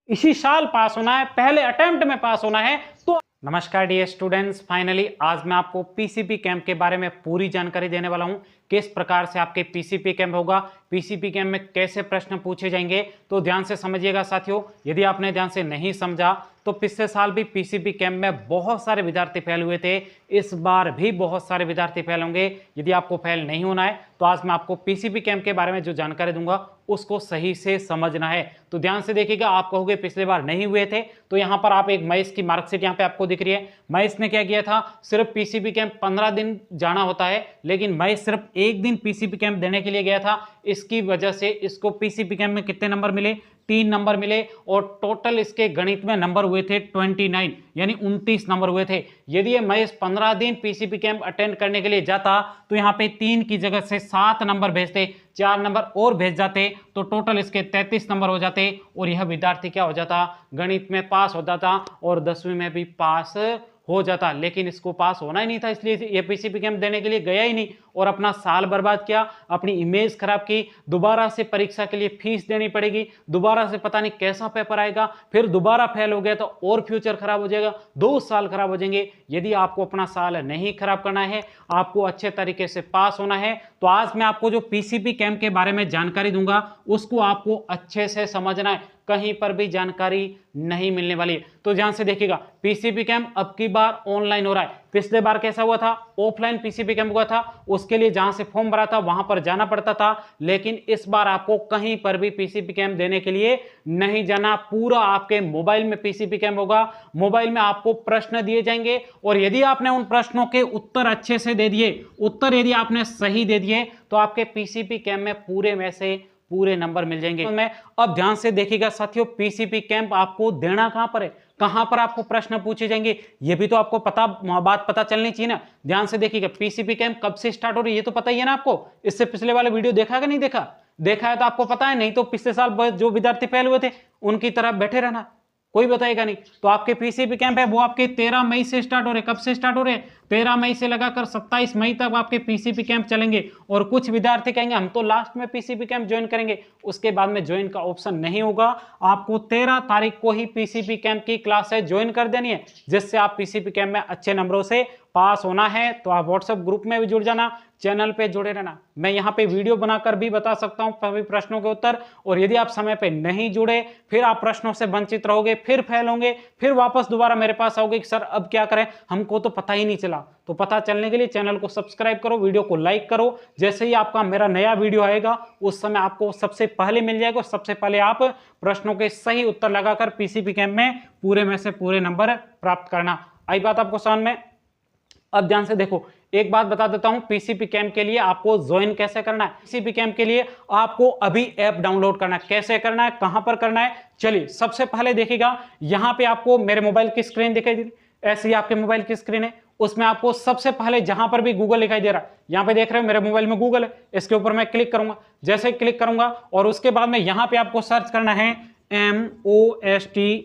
इसी साल पास होना है, पहले अटेम्प्ट में पास होना है। तो नमस्कार डियर स्टूडेंट्स, फाइनली आज मैं आपको पीसीपी कैंप के बारे में पूरी जानकारी देने वाला हूं। किस प्रकार से आपके पीसीपी कैंप होगा, पीसीपी कैंप में कैसे प्रश्न पूछे जाएंगे, तो ध्यान से समझिएगा साथियों। यदि आपने ध्यान से नहीं समझा तो पिछले साल भी पीसीपी कैंप में बहुत सारे विद्यार्थी फेल हुए थे, इस बार भी बहुत सारे विद्यार्थी फेल होंगे। यदि आपको फेल नहीं होना है तो आज मैं आपको पीसीपी कैंप के बारे में जो जानकारी दूंगा उसको सही से समझना है। तो ध्यान से देखिएगा। आप कहोगे पिछले बार नहीं हुए थे, तो यहां पर आप एक महेश की मार्कशीट यहां पे आपको दिख रही है। महेश ने क्या किया था, सिर्फ पीसीपी कैंप 15 दिन जाना होता है, लेकिन महेश सिर्फ एक दिन पीसीपी कैंप देने के लिए गया था। इसकी वजह से इसको पीसीपी कैंप में कितने नंबर मिले, 3 नंबर मिले, और टोटल इसके गणित में नंबर हुए थे 29, यानी 29 नंबर हुए थे। यदि ये महेश 15 दिन पीसीपी कैंप अटेंड करने के लिए जाता तो यहाँ पे 3 की जगह से 7 नंबर भेजते, 4 नंबर और भेज जाते तो टोटल इसके 33 नंबर हो जाते, और यह विद्यार्थी क्या हो जाता, गणित में पास हो जाता और 10वीं में भी पास हो जाता। लेकिन इसको पास होना ही नहीं था, इसलिए ये पीसीपी कैंप देने के लिए गया ही नहीं और अपना साल बर्बाद किया, अपनी इमेज खराब की। दोबारा से परीक्षा के लिए फीस देनी पड़ेगी, दोबारा से पता नहीं कैसा पेपर आएगा, फिर दोबारा फेल हो गया तो और फ्यूचर खराब हो जाएगा, 2 साल खराब हो जाएंगे। यदि आपको अपना साल नहीं खराब करना है, आपको अच्छे तरीके से पास होना है, तो आज मैं आपको जो पीसीपी कैंप के बारे में जानकारी दूंगा उसको आपको अच्छे से समझना है, कहीं पर भी जानकारी नहीं मिलने वाली है। तो ध्यान से देखिएगा। पीसीपी कैंप अब की बार ऑनलाइन हो रहा है। पिछले बार कैसा हुआ था, ऑफलाइन पीसीपी कैंप हुआ था, उसके लिए जहां से फॉर्म भरा था वहां पर जाना पड़ता था। लेकिन इस बार आपको कहीं पर भी पीसीपी कैंप देने के लिए नहीं जाना, पूरा आपके मोबाइल में पीसीपी कैंप होगा। मोबाइल में आपको प्रश्न दिए जाएंगे और यदि आपने उन प्रश्नों के उत्तर अच्छे से दे दिए, उत्तर यदि आपने सही दे दिए, तो आपके पीसीपी कैंप में पूरे में से पूरे नंबर मिल जाएंगे। तो मैं अब ध्यान से देखिएगा साथियों, पीसीपी कैंप आपको देना कहां पर है, कहां पर आपको प्रश्न पूछे जाएंगे, ये भी तो आपको बात पता चलनी चाहिए ना। ध्यान से देखिएगा। पीसीपी कैंप कब से स्टार्ट हो रही है ये तो पता ही है ना आपको। इससे पिछले वाले वीडियो देखा कि नहीं देखा, देखा है तो आपको पता है, नहीं तो पिछले साल जो विद्यार्थी फेल हुए थे उनकी तरफ बैठे रहना, कोई बताएगा नहीं। तो आपके पीसीपी कैंप है वो आपके 13 मई से स्टार्ट हो रहे। कब से स्टार्ट हो रहे हैं, 13 मई से लगाकर 27 मई तक आपके पीसीपी कैंप चलेंगे। और कुछ विद्यार्थी कहेंगे हम तो लास्ट में पीसीपी कैंप ज्वाइन करेंगे, उसके बाद में ज्वाइन का ऑप्शन नहीं होगा। आपको 13 तारीख को ही पीसीपी कैंप की क्लासेस ज्वाइन कर देनी है, जिससे आप पीसीपी कैंप में अच्छे नंबरों से पास होना है। तो आप व्हाट्सएप ग्रुप में भी जुड़ जाना, चैनल पे जुड़े रहना। मैं यहाँ पे वीडियो बनाकर भी बता सकता हूँ सभी प्रश्नों के उत्तर, और यदि आप समय पे नहीं जुड़े फिर आप प्रश्नों से वंचित रहोगे, फिर फेल होंगे, फिर वापस दोबारा मेरे पास आओगे कि सर अब क्या करें, हमको तो पता ही नहीं चला। तो पता चलने के लिए चैनल को सब्सक्राइब करो, वीडियो को लाइक करो। जैसे ही आपका मेरा नया वीडियो आएगा उस समय आपको सबसे पहले मिल जाएगा, सबसे पहले आप प्रश्नों के सही उत्तर लगाकर पीसीपी कैंप में पूरे में से पूरे नंबर प्राप्त करना। आई बात आपको समझ में। अब ध्यान से देखो, एक बात बता देता हूं, पीसीपी कैंप के लिए आपको ज्वाइन कैसे करना है। पीसीपी कैंप के लिए आपको अभी ऐप डाउनलोड करना है। कैसे करना है, कहां पर करना है, चलिए सबसे पहले देखिएगा। यहां पे आपको मेरे मोबाइल की स्क्रीन दिखाई दे रही, ऐसी आपके मोबाइल की स्क्रीन है, उसमें आपको सबसे पहले जहां पर भी गूगल दिखाई दे रहा है, यहां पे देख रहे हो मेरे मोबाइल में गूगल है, इसके ऊपर मैं क्लिक करूंगा। जैसे क्लिक करूंगा और उसके बाद में यहां पे आपको सर्च करना है MOSTEXAM।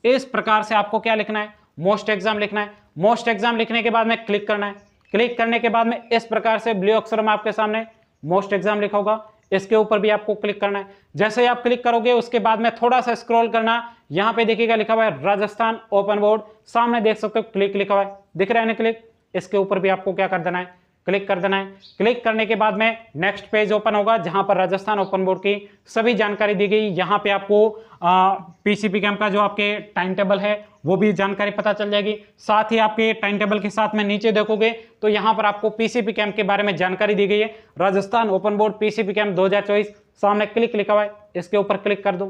इस प्रकार से आपको क्या लिखना है, मोस्ट एग्जाम लिखना है। मोस्ट एग्जाम लिखने के बाद में क्लिक करना है। क्लिक करने के बाद में इस प्रकार से ब्लू अक्षर में आपके सामने मोस्ट एग्जाम लिखा होगा, इसके ऊपर भी आपको क्लिक करना है। जैसे ही आप क्लिक करोगे उसके बाद में थोड़ा सा स्क्रॉल करना, यहां पे देखिएगा लिखा हुआ है राजस्थान ओपन बोर्ड, सामने देख सकते हो क्लिक लिखा हुआ है, दिख रहा है ना क्लिक, इसके ऊपर भी आपको क्या कर देना है, क्लिक कर देना है। क्लिक करने के बाद में नेक्स्ट पेज ओपन होगा जहां पर राजस्थान ओपन बोर्ड की सभी जानकारी दी गई। यहां पे आपको पीसीपी कैंप का जो आपके टाइम टेबल है वो भी जानकारी पता चल जाएगी। साथ ही आपके टाइम टेबल के साथ में नीचे देखोगे तो यहां पर आपको पीसीपी कैंप के बारे में जानकारी दी गई है। Rajasthan open board PCP camp 2024, सामने क्लिक लिखा हुआ है, इसके ऊपर क्लिक कर दो।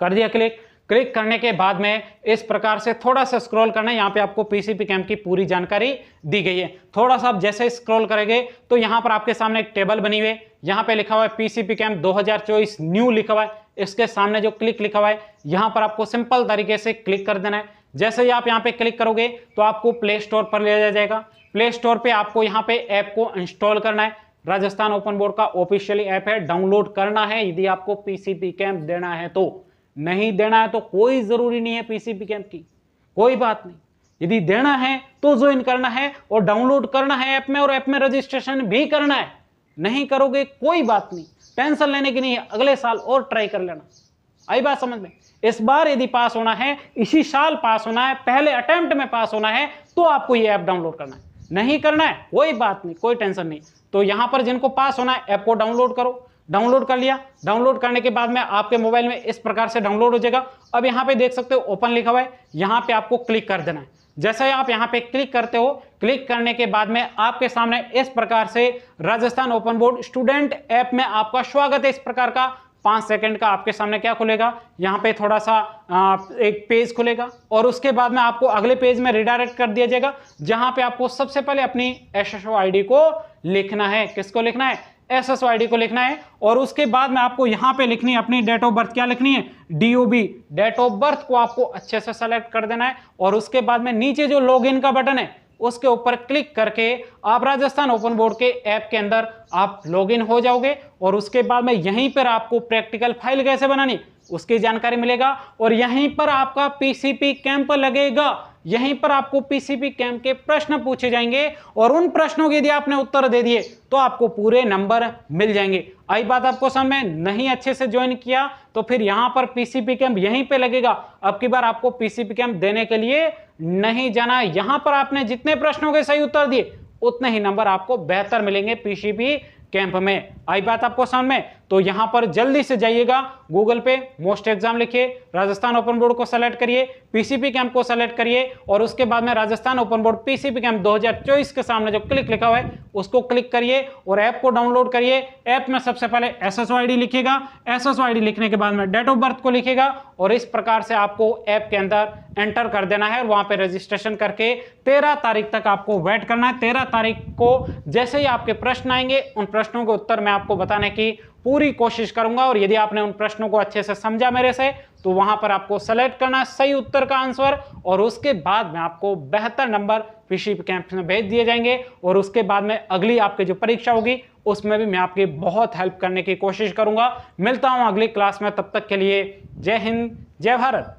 कर दिया क्लिक। क्लिक करने के बाद में इस प्रकार से थोड़ा सा स्क्रॉल करना है, यहाँ पे आपको पीसीपी कैंप की पूरी जानकारी दी गई है। थोड़ा सा आप जैसे स्क्रॉल करेंगे तो यहाँ पर आपके सामने एक टेबल बनी हुई है, यहाँ पे लिखा हुआ है पीसीपी कैंप 2024 न्यू लिखा हुआ है, इसके सामने जो क्लिक लिखा हुआ है यहाँ पर आपको सिंपल तरीके से क्लिक कर देना है। जैसे ही आप यहाँ पे क्लिक करोगे तो आपको प्ले स्टोर पर ले जाएगा। प्ले स्टोर पर आपको यहाँ पे ऐप को इंस्टॉल करना है। राजस्थान ओपन बोर्ड का ऑफिशियली ऐप है, डाउनलोड करना है यदि आपको पीसीपी कैंप देना है। तो नहीं देना है तो कोई जरूरी नहीं है पीसीपी कैंप की, कोई बात नहीं। यदि देना है तो ज्वाइन करना है और डाउनलोड करना है ऐप में, और ऐप में रजिस्ट्रेशन भी करना है। नहीं करोगे कोई बात नहीं, टेंशन लेने की नहीं है, अगले साल और ट्राई कर लेना। आई बात समझ में? इस बार यदि पास होना है, इसी साल पास होना है, पहले अटेम्प्ट में पास होना है, तो आपको ये ऐप डाउनलोड करना है। नहीं करना है कोई बात नहीं, कोई टेंशन नहीं। तो यहां पर जिनको पास होना है ऐप को डाउनलोड करो। डाउनलोड कर लिया, डाउनलोड करने के बाद में आपके मोबाइल में इस प्रकार से डाउनलोड हो जाएगा। अब यहाँ पे देख सकते हो ओपन लिखा हुआ है, यहाँ पे आपको क्लिक कर देना है। जैसे ही आप यहाँ पे क्लिक करते हो, क्लिक करने के बाद में आपके सामने इस प्रकार से Rajasthan open board student app में आपका स्वागत है। इस प्रकार का 5 सेकंड का आपके सामने क्या खुलेगा, यहाँ पे थोड़ा सा एक पेज खुलेगा और उसके बाद में आपको अगले पेज में रिडायरेक्ट कर दिया जाएगा, जहां पे आपको सबसे पहले अपनी एसएसओ आईडी को लिखना है। किसको लिखना है? एसएसओ आईडी को लिखना है। और उसके बाद में आपको यहाँ पे लिखनी है अपनी डेट ऑफ बर्थ। क्या लिखनी है? डीओबी, डेट ऑफ बर्थ को आपको अच्छे से सेलेक्ट कर देना है। और उसके बाद में नीचे जो लॉगिन का बटन है उसके ऊपर क्लिक करके आप राजस्थान ओपन बोर्ड के ऐप के अंदर आप लॉगिन हो जाओगे। और उसके बाद में यहीं पर आपको प्रैक्टिकल फाइल कैसे बनानी उसकी जानकारी मिलेगा और यहीं पर आपका पीसीपी कैंप लगेगा। यहीं पर आपको पीसीपी कैंप के प्रश्न पूछे जाएंगे और उन प्रश्नों के यदि आपने उत्तर दे दिए तो आपको पूरे नंबर मिल जाएंगे। आई बात आपको समझ में? नहीं अच्छे से ज्वाइन किया तो फिर यहां पर पीसीपी कैंप यहीं पे लगेगा। अब की बार आपको पीसीपी कैंप देने के लिए नहीं जाना। यहां पर आपने जितने प्रश्नों के सही उत्तर दिए उतने ही नंबर आपको बेहतर मिलेंगे पीसीपी कैंप में। आई बात आपको समझ में? तो यहां पर जल्दी से जाइएगा, गूगल पे मोस्ट एग्जाम लिखिए, राजस्थान ओपन बोर्ड को सेलेक्ट करिए, पीसीपी कैंप को सेलेक्ट करिए और उसके बाद में Rajasthan open board PCP camp 2024 के सामने जो क्लिक लिखा हुआ है उसको क्लिक करिए और ऐप को डाउनलोड करिए। ऐप में सबसे पहले एसएसओ आईडी लिखिएगा, एसएसओ आईडी लिखने के बाद में डेट ऑफ बर्थ को लिखिएगा और इस प्रकार से आपको ऐप के अंदर एंटर कर देना है और वहां पे रजिस्ट्रेशन करके 13 तारीख तक आपको वेट करना है। 13 तारीख को जैसे ही आपके प्रश्न आएंगे उन प्रश्नों के उत्तर मैं आपको बताने की पूरी कोशिश करूंगा। और यदि आपने उन प्रश्नों को अच्छे से समझा मेरे से तो वहां पर आपको सेलेक्ट करना है सही उत्तर का आंसर और उसके बाद में आपको बेहतर नंबर पीसीपी कैंप में भेज दिए जाएंगे। और उसके बाद में अगली आपकी जो परीक्षा होगी उसमें भी मैं आपकी बहुत हेल्प करने की कोशिश करूंगा। मिलता हूं अगली क्लास में, तब तक के लिए जय हिंद, जय भारत।